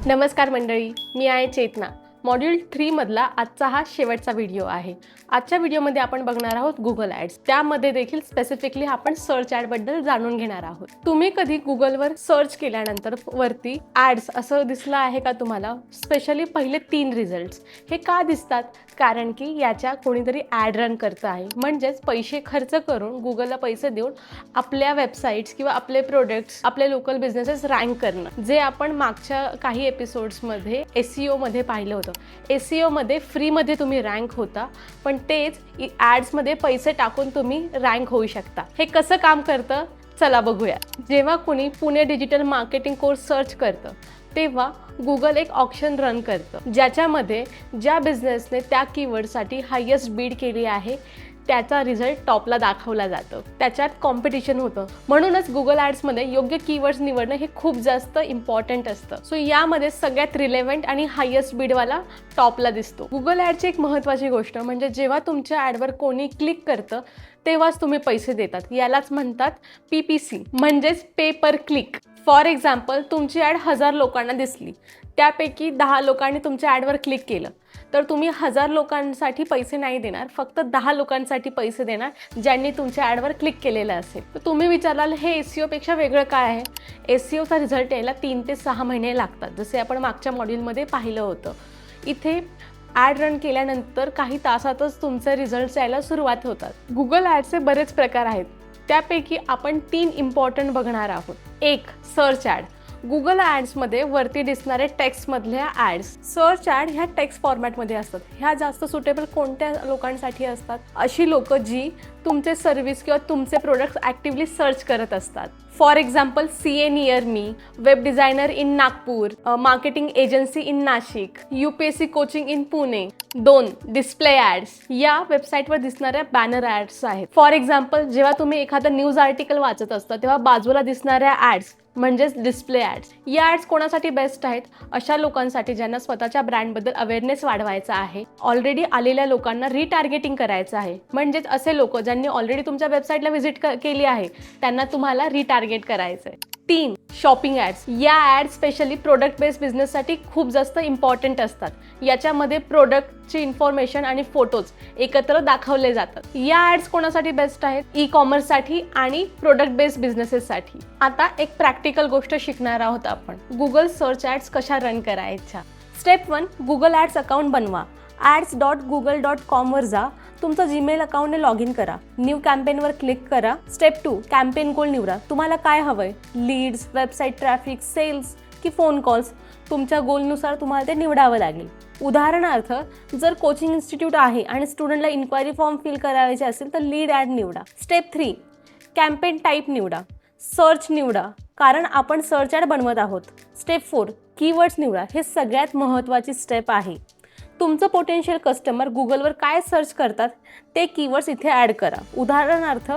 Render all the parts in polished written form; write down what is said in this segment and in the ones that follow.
नमस्कार मंडळी, मी आहे चेतना. मॉड्यूल 3 मधला आजचा हा शेवटचा व्हिडिओ आहे. आजच्या व्हिडिओमध्ये आपण बघणार आहोत गुगल ॲड्स. त्यामध्ये देखील स्पेसिफिकली आपण सर्च ॲडबद्दल जाणून घेणार आहोत. तुम्ही कधी गुगलवर सर्च केल्यानंतर वरती ॲड्स असं दिसलं आहे का तुम्हाला? स्पेशली पहिले 3 रिझल्ट्स हे का दिसतात? कारण की याच्या कोणीतरी ॲड रन करतं आहे, म्हणजेच पैसे खर्च करून गुगलला पैसे देऊन आपल्या वेबसाईट्स किंवा आपले प्रोडक्ट्स, आपले लोकल बिझनेसेस रँक करणं, जे आपण मागच्या काही एपिसोड्समध्ये SEO मध्ये पाहिलं होतं. SEO मध्ये फ्रीमध्ये तुम्ही रँक होता, पण तेच ॲड्समध्ये पैसे टाकून तुम्ही रँक होऊ शकता. हे कसं काम करतं चला बघूया. जेव्हा कोणी Pune digital marketing course search करतं तेव्हा गुगल एक ऑप्शन रन करतं, ज्याच्यामध्ये ज्या बिझनेसने त्या कीवर्डसाठी हायेस्ट बीड केली आहे त्याचा रिझल्ट टॉपला दाखवला जातो. त्याच्यात कॉम्पिटिशन होतं, म्हणूनच गुगल ॲड्समध्ये योग्य कीवर्ड्स निवडणं हे खूप जास्त इम्पॉर्टंट असतं. सो यामध्ये सगळ्यात रिलेव्हंट आणि हायेस्ट बीडवाला टॉपला दिसतो. गुगल ॲडची एक महत्त्वाची गोष्ट म्हणजे जेव्हा तुमच्या ॲडवर कोणी क्लिक करतं तेव्हाच तुम्ही पैसे देतात. यालाच म्हणतात PPC म्हणजेच पे पर क्लिक. फॉर एक्झाम्पल, तुमची ॲड 1000 लोकांना दिसली, त्यापैकी 10 लोकांनी तुमच्या ॲडवर क्लिक केलं, तर तुम्ही 1000 लोकांसाठी पैसे नाही देणार, फक्त 10 लोकांसाठी पैसे देणार ज्यांनी तुमच्या ॲडवर क्लिक केलेलं असेल. तर तुम्ही विचाराल हे SEO पेक्षा वेगळं काय आहे? SEOचा रिझल्ट यायला 3 ते 6 महिने लागतात, जसे आपण मागच्या मॉड्यूलमध्ये पाहिलं होतं. इथे ॲड रन केल्यानंतर काही तासातच तुमचे रिझल्ट्स यायला सुरुवात होतात. गुगल ॲडचे बरेच प्रकार आहेत, त्यापैकी आपण 3 इम्पॉर्टंट बघणार आहोत. 1. Search add. गुगल ॲड्समध्ये वरती दिसणारे टेक्स्टमधल्या ॲड्स. सर्च ॲड ह्या टेक्स्ट फॉर्मॅटमध्ये असतात. ह्या जास्त सुटेबल कोणत्या लोकांसाठी असतात? अशी लोक जी तुमचे सर्व्हिस किंवा तुमचे प्रोडक्ट्स ॲक्टिव्हली सर्च करत असतात. For example, CA near me, web designer in Nagpur, marketing agency in Nashik, UPSC coaching in Pune. 2. Display ads. या वेबसाईटवर दिसणाऱ्या बॅनर ॲड्स आहेत. फॉर एक्झाम्पल, जेव्हा तुम्ही एखादं न्यूज आर्टिकल वाचत असता तेव्हा बाजूला दिसणाऱ्या ॲड्स म्हणजेच डिस्प्ले ॲड्स. या ॲड्स कोणासाठी बेस्ट आहेत? अशा लोकांसाठी ज्यांना स्वतःच्या ब्रँडबद्दल अवेअरनेस वाढवायचा आहे, ऑलरेडी आलेल्या लोकांना रिटार्गेटिंग करायचं आहे. म्हणजेच असे लोक ज्यांनी ऑलरेडी तुमच्या वेबसाईटला व्हिजिट केली आहे त्यांना तुम्हाला रिटार्गेट करायचं आहे. 3. Shopping ads. या ॲड्स स्पेशली प्रोडक्ट बेस्ड बिझनेससाठी खूप जास्त इम्पॉर्टंट असतात. याच्यामध्ये प्रोडक्टची इन्फॉर्मेशन आणि फोटोज एकत्र दाखवले जातात. या ॲड्स कोणासाठी बेस्ट आहेत? ई-कॉमर्ससाठी आणि प्रोडक्ट बेस्ड बिझनेसेससाठी. आता एक प्रॅक्टिकल गोष्ट शिकणार आहोत आपण. गुगल सर्च ॲड्स कशा रन करायच्या. स्टेप 1. गुगल ॲड्स अकाउंट बनवा. ads.google.com वर जा. तुमचं जीमेल अकाउंटने लॉग इन करा. न्यू कॅम्पेनवर क्लिक करा. स्टेप 2. कॅम्पेन गोल निवडा. तुम्हाला काय हवंय? लीड्स, वेबसाईट ट्रॅफिक, सेल्स की फोन कॉल्स? तुमच्या गोलनुसार तुम्हाला ते निवडावं लागेल. उदाहरणार्थ, जर कोचिंग इन्स्टिट्यूट आहे आणि स्टुडंटला इन्क्वायरी फॉर्म फिल करायचे असेल तर लीड ॲड निवडा. स्टेप 3. कॅम्पेन टाईप निवडा. सर्च निवडा, कारण आपण सर्च ॲड बनवत आहोत. स्टेप 4. कीवर्ड्स निवडा. हे सगळ्यात महत्त्वाची स्टेप आहे. तुमचं पोटेन्शियल कस्टमर गुगलवर काय सर्च करतात ते कीवर्ड्स इथे ॲड करा. उदाहरणार्थ,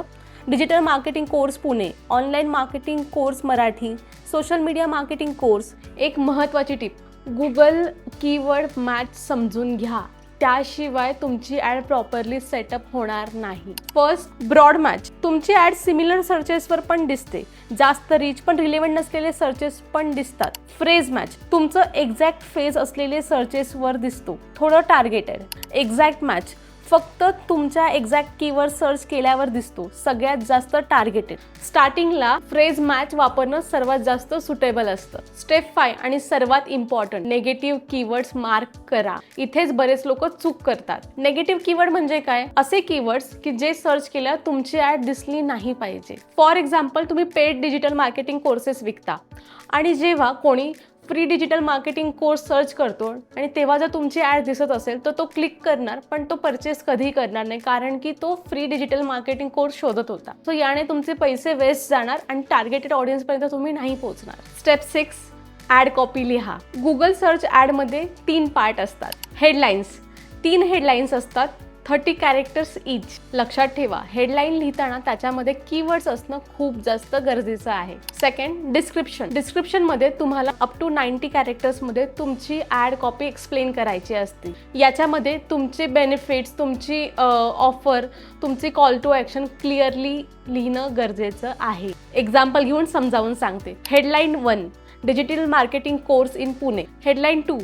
digital marketing course Pune, online marketing course Marathi, social media marketing course. एक महत्त्वाची टिप, गुगल कीवर्ड मॅच समजून घ्या, त्याशिवाय तुमची ॲड प्रॉपरली सेटअप होणार नाही. First, broad match. तुमची ॲड सिमिलर सर्चेसवर पण दिसते, जास्त रीच पण रिलेव्हंट नसलेले सर्चेस पण दिसतात. Phrase match. तुमचं एक्झॅक्ट फेज असलेले सर्चेसवर दिसतो, थोडं टार्गेटेड. Exact match. फक्त तुमच्या एक्झॅक्ट कीवर्ड सर्च केल्यावर दिसतो, सगळ्यात जास्त टार्गेटेड. स्टार्टिंगला फ्रेज मॅच वापरणं सर्वात जास्त सुटेबल असतं. स्टेप 5 आणि सर्वात इम्पॉर्टंट, नेगेटिव्ह कीवर्ड्स मार्क करा. इथेच बरेच लोक चूक करतात. नेगेटिव्ह कीवर्ड म्हणजे काय? असे कीवर्ड्स की जे सर्च केल्यावर तुमची ॲड दिसली नाही पाहिजे. फॉर एक्झाम्पल, तुम्ही पेड डिजिटल मार्केटिंग कोर्सेस विकता आणि जेव्हा कोणी free digital marketing course search करतो आणि तेव्हा जर तुमची ॲड दिसत असेल तर तो क्लिक करणार, पण तो परचेस कधीही करणार नाही, कारण की तो फ्री डिजिटल मार्केटिंग कोर्स शोधत होता. सो याने तुमचे पैसे वेस्ट जाणार आणि टार्गेटेड ऑडियन्सपर्यंत तुम्ही नाही पोहोचणार. स्टेप 6. ॲड कॉपी लिहा. गुगल सर्च ॲडमध्ये 3 पार्ट असतात. हेडलाईन्स. 3 हेडलाईन्स असतात, 30 कॅरेक्टर्स इच. लक्षात ठेवा, हेडलाईन लिहिताना त्याच्यामध्ये कीवर्ड्स असणं खूप जास्त गरजेचं आहे. Second, description. डिस्क्रिप्शनमध्ये तुम्हाला अप टू 90 कॅरेक्टर्समध्ये तुमची ॲड कॉपी एक्सप्लेन करायची असते. याच्यामध्ये तुमचे बेनिफिट्स, तुमची ऑफर, तुमची कॉल टू ॲक्शन क्लिअरली लिहिणं गरजेचं आहे. एक्झाम्पल घेऊन समजावून सांगते. Headline 1. Digital marketing course in Pune. Headline 2,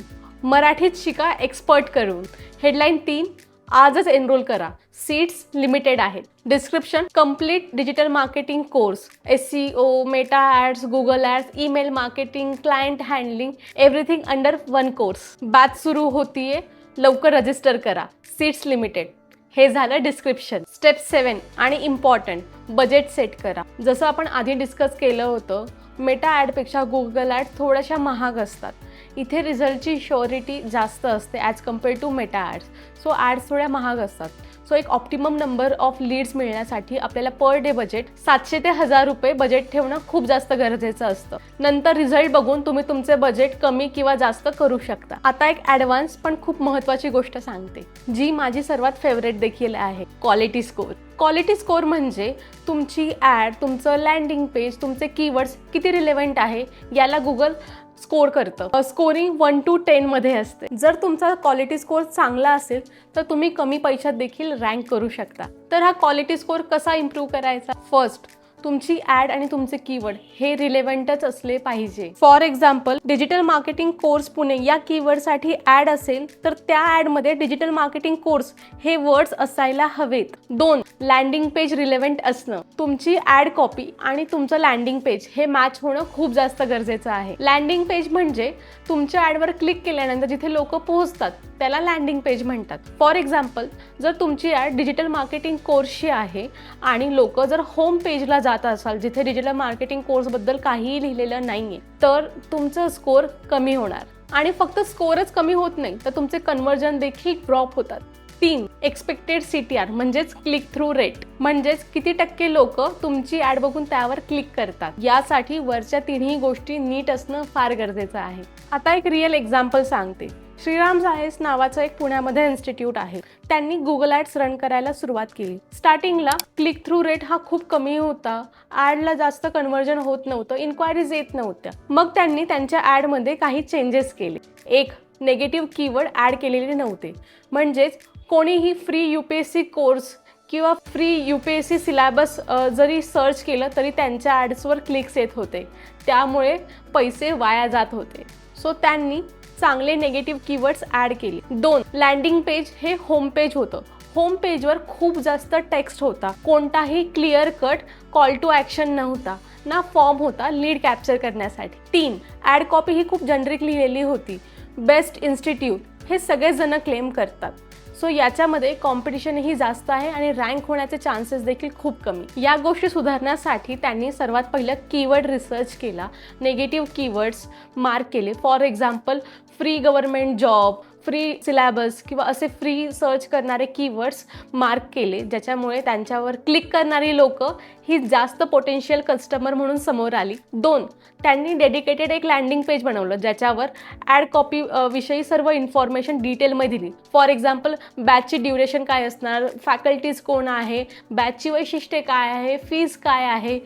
मराठीत शिका एक्सपर्ट करून. हेडलाईन 3, आजच एनरोल करा, सीट्स लिमिटेड आहेत. Description, complete digital marketing course, SEO, Meta ads, Google ads, email marketing, client handling, everything under one course. Batch सुरू होतीये, लवकर रजिस्टर करा, सीट्स लिमिटेड. हे झालं डिस्क्रिप्शन. स्टेप 7 आणि इम्पॉर्टंट, बजेट सेट करा. जसं आपण आधी डिस्कस केलं होतं, मेटा ॲडपेक्षा गुगल ॲड थोड्याशा महाग असतात. इथे रिझल्टची श्युरिटी जास्त असते as compare to Meta ads. So ads थोड्या महाग असतात. सो एक ऑप्टिमम नंबर ऑफ लीड्स मिळण्यासाठी आपल्याला पर डे बजेट 700 ते 1000 रुपये बजेट ठेवणं खूप जास्त गरजेचं असतं. नंतर रिझल्ट बघून तुम्ही तुमचे बजेट कमी किंवा जास्त करू शकता. आता एक ॲडव्हान्स पण खूप महत्त्वाची गोष्ट सांगते, जी माझी सर्वात फेवरेट देखील आहे, क्वालिटी स्कोअर. क्वालिटी स्कोअर म्हणजे तुमची ॲड, तुमचं लँडिंग पेज, तुमचे कीवर्ड्स किती रिलेव्हंट आहे याला गुगल स्कोअर करतं. स्कोरिंग 1 to 10 मध्ये असते. जर तुमचा क्वालिटी स्कोअर चांगला असेल तर तुम्ही कमी पैशात देखील रँक करू शकता. तर हा क्वालिटी स्कोअर कसा इम्प्रूव्ह करायचा? फर्स्ट, तुमची ॲड आणि तुमचे कीवर्ड हे रिलेव्हंटच असले पाहिजे. For example, digital marketing course Pune या कीवर्डसाठी ॲड असेल तर त्या ॲडमध्ये डिजिटल मार्केटिंग कोर्स हे वर्ड्स असायला हवेत. 2, लँडिंग पेज रिलेव्हंट असणं. तुमची ॲड कॉपी आणि तुमचं लँडिंग पेज हे मॅच होणं खूप जास्त गरजेचं आहे. लँडिंग पेज म्हणजे तुमच्या ॲडवर क्लिक केल्यानंतर जिथे लोक पोहोचतात त्याला लँडिंग पेज म्हणतात. फॉर एक्झाम्पल, जर तुमची ॲड डिजिटल मार्केटिंग कोर्सची आहे आणि लोक जर होम पेजला जात असाल जिथे डिजिटल मार्केटिंग कोर्सबद्दल काहीही लिहिलेलं नाहीये, तर तुमचं स्कोअर कमी होणार. आणि फक्त स्कोअरच कमी होत नाही तर तुमचे कन्व्हर्जन देखील ड्रॉप होतात. 3, एक्सपेक्टेड CTR म्हणजेच क्लिक थ्रू रेट, म्हणजेच किती टक्के लोक तुमची ॲड बघून त्यावर क्लिक करतात. यासाठी वरच्या तिन्ही गोष्टी नीट असणं फार गरजेचं आहे. आता एक रिअल एक्झाम्पल सांगते. श्रीराम सायन्स नावाचं एक पुण्यामध्ये इन्स्टिट्यूट आहे. त्यांनी गुगल ॲड्स रन करायला सुरुवात केली. स्टार्टिंगला क्लिक थ्रू रेट हा खूप कमी होता, ॲडला जास्त कन्व्हर्जन होत नव्हतं, इन्क्वायरीज येत नव्हत्या. मग त्यांनी त्यांच्या ॲडमध्ये काही चेंजेस केले. एक, नेगेटिव्ह कीवर्ड ॲड केलेले नव्हते, म्हणजेच कोणीही फ्री UPSC कोर्स किंवा फ्री UPSC सिलॅबस जरी सर्च केलं तरी त्यांच्या ॲड्सवर क्लिक्स येत होते, त्यामुळे पैसे वाया जात होते. सो त्यांनी चांगले नेगेटिव्ह कीवर्ड्स ॲड केले. 2, लँडिंग पेज हे होम पेज होतं. होम पेजवर खूप जास्त टेक्स्ट होता, कोणताही clear cut call to action नव्हता, ना फॉर्म होता लीड कॅप्चर करण्यासाठी. 3, ॲड कॉपी ही खूप जनरिक लिहिलेली होती. बेस्ट इन्स्टिट्यूट हे सगळेजण क्लेम करतात. सो याच्यामध्ये कॉम्पिटिशनही जास्त आहे आणि रँक होण्याचे चान्सेस देखील खूप कमी. या गोष्टी सुधारण्यासाठी त्यांनी सर्वात पहिलं कीवर्ड रिसर्च केला, नेगेटिव्ह कीवर्ड्स मार्क केले. For example, free government job, free syllabus किंवा असे फ्री सर्च करणारे कीवर्ड्स मार्क केले, ज्याच्यामुळे त्यांच्यावर क्लिक करणारी लोक ही जास्त पोटेन्शियल कस्टमर म्हणून समोर आली. 2, त्यांनी डेडिकेटेड एक लँडिंग पेज बनवलं ज्याच्यावर ॲड कॉपी विषयी सर्व इन्फॉर्मेशन डिटेलमध्ये दिली. फॉर एक्झाम्पल, बॅचची ड्युरेशन काय असणार, फॅकल्टीज कोण आहे, बॅचची वैशिष्ट्ये काय आहे, फीज काय आहे,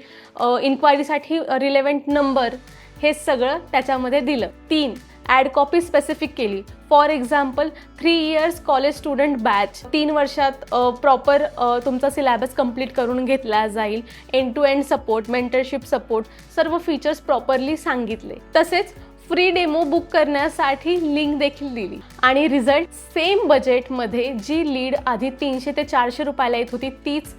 इन्क्वायरीसाठी रिलेव्हंट नंबर, हे सगळं त्याच्यामध्ये दिलं. 3, ॲड कॉपी स्पेसिफिक केली. For example, 3 years college student batch, 3 वर्षात प्रॉपर तुमचा सिलॅबस कंप्लीट करून घेतला जाईल. End to end support, mentorship support, सर्व फीचर्स प्रॉपरली सांगितले. तसेच फ्री डेमो बुक करण्यासाठी लिंक देखील दिली. आणि रिझल्ट, सेम बजेटमध्ये जी लीड आधी 300 ते 400 रुपयाला येत होती तीच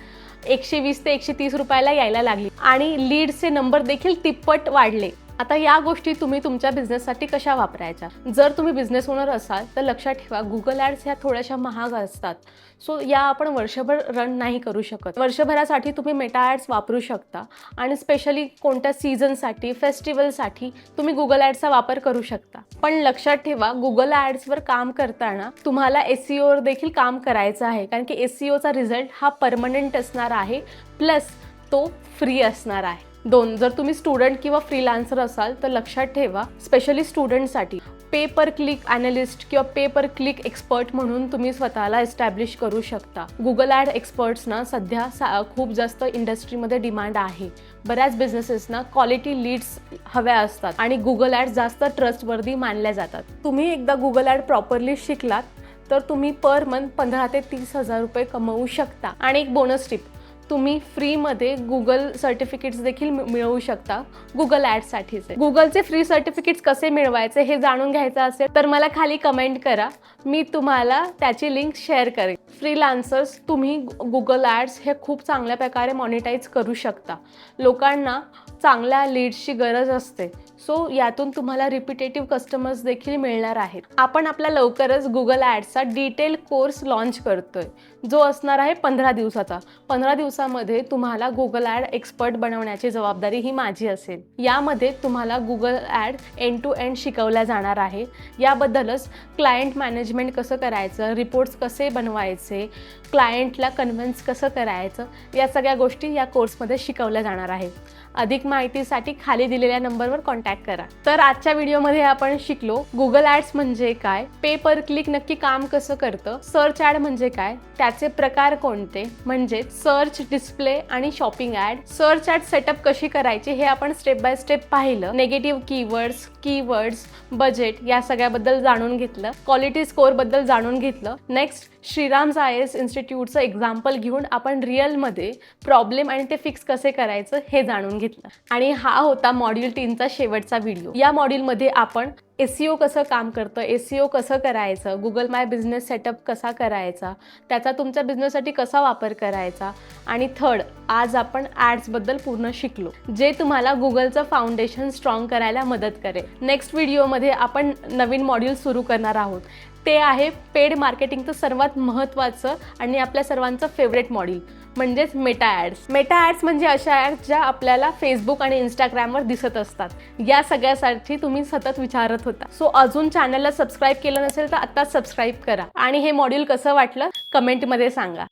120 ते 130 रुपयाला यायला लागली आणि लीडचे नंबर देखील तिप्पट वाढले. आता या गोष्टी तुम्ही तुमच्या बिझनेससाठी कशा वापरायच्या? जर तुम्ही बिझनेस ओनर असाल तर लक्षात ठेवा, गुगल ॲड्स ह्या थोड्याशा महाग असतात. सो या आपण वर्षभर रन नाही करू शकत. वर्षभरासाठी तुम्ही मेटा ॲड्स वापरू शकता आणि स्पेशली कोणत्या सीझनसाठी, फेस्टिवलसाठी तुम्ही गुगल ॲड्सचा वापर करू शकता. पण लक्षात ठेवा, गुगल ॲड्सवर काम करताना तुम्हाला SEOवर देखील काम करायचं आहे, कारण की SEOचा रिझल्ट हा परमनंट असणार आहे, प्लस तो फ्री असणार आहे. 2, जर तुम्ही स्टुडंट किंवा फ्रीलान्सर असाल तर लक्षात ठेवा, स्पेशली स्टुडंटसाठी पे पर क्लिक ॲनालिस्ट किंवा पे पर क्लिक एक्सपर्ट म्हणून तुम्ही स्वतःला एस्टॅब्लिश करू शकता. गुगल ॲड एक्सपर्ट्सना सध्या खूप जास्त इंडस्ट्रीमध्ये डिमांड आहे. बऱ्याच बिझनेसेसना क्वालिटी लीड्स हव्या असतात आणि गुगल ॲड जास्त ट्रस्टवर्दी मानल्या जातात. तुम्ही एकदा गुगल ॲड प्रॉपरली शिकलात तर तुम्ही पर मंथ 15 ते 30 हजार रुपये कमवू शकता. आणि एक बोनस टिप, तुम्ही फ्रीमध्ये गुगल सर्टिफिकेट्स देखील मिळवू शकता गुगल ॲड्ससाठीचे. गुगलचे फ्री सर्टिफिकेट्स कसे मिळवायचे हे जाणून घ्यायचं असेल तर मला खाली कमेंट करा, मी तुम्हाला त्याची लिंक शेअर करेन. फ्रीलान्सर्स तुम्ही गुगल ॲड्स हे खूप चांगल्या प्रकारे मॉनिटाईज करू शकता. लोकांना चांगल्या लीड्सची गरज असते, सो यातून तुम्हाला रिपिटेटिव्ह कस्टमर्स देखील मिळणार आहेत. आपण आपला लवकरच गुगल ॲड्सचा डिटेल कोर्स लॉन्च करतोय, जो असणार आहे 15 दिवसाचा. 15 दिवसामध्ये तुम्हाला गुगल ॲड एक्सपर्ट बनवण्याची जबाबदारी ही माझी असेल. यामध्ये तुम्हाला Google ad end to end शिकवल्या जाणार आहे. याबद्दलच क्लायंट मॅनेजमेंट कसं करायचं, रिपोर्ट्स कसे बनवायचे, क्लायंटला कन्व्हिन्स कसं करायचं, या सगळ्या गोष्टी या कोर्समध्ये शिकवल्या जाणार आहेत. अधिक माहितीसाठी खाली दिलेल्या नंबरवर कॉन्टॅक्ट करा. तर आजच्या व्हिडिओमध्ये आपण शिकलो गुगल ॲड्स म्हणजे काय, पे पर क्लिक नक्की काम कसं करतं, सर्च ॲड म्हणजे काय, त्याचे प्रकार कोणते म्हणजे सर्च, डिस्प्ले आणि shopping ad, search ad setup कशी करायची हे आपण स्टेप बाय स्टेप पाहिलं. निगेटिव्ह कीवर्ड्स, बजेट या सगळ्याबद्दल जाणून घेतलं. क्वालिटी स्कोअर बद्दल जाणून घेतलं. नेक्स्ट श्रीराम आय-ए-एस इन्स्टिट्यूटचं एक्झाम्पल घेऊन आपण रिअलमध्ये प्रॉब्लेम आणि ते फिक्स कसे करायचं हे जाणून घेतलं. आणि हा होता मॉड्यूल 3चा शेवटचा व्हिडिओ. या मॉड्यूलमध्ये आपण SEO कसं काम करतं, SEO कसं करायचं, गुगल माय बिझनेस सेटअप कसा करायचा, त्याचा तुमच्या बिझनेससाठी कसा वापर करायचा, आणि थर्ड आज आपण ॲड्सबद्दल पूर्ण शिकलो, जे तुम्हाला गुगलचं फाउंडेशन स्ट्रॉंग करायला मदत करेल. नेक्स्ट व्हिडिओमध्ये आपण नवीन मॉड्यूल सुरू करणार आहोत. ते आहे पेड मार्केटिंगचं सर्वात महत्त्वाचं आणि आपल्या सर्वांचं फेवरेट मॉड्यूल म्हणजेच मेटा ॲड्स. मेटा ॲड्स म्हणजे अशा ॲड्स ज्या आपल्याला फेसबुक आणि इंस्टाग्रामवर दिसत असतात. या सगळ्यासाठी तुम्ही सतत विचारत होता. सो अजून चॅनलला सबस्क्राईब केलं नसेल तर आत्ताच सबस्क्राईब करा. आणि हे मॉड्यूल कसं वाटलं कमेंटमध्ये सांगा.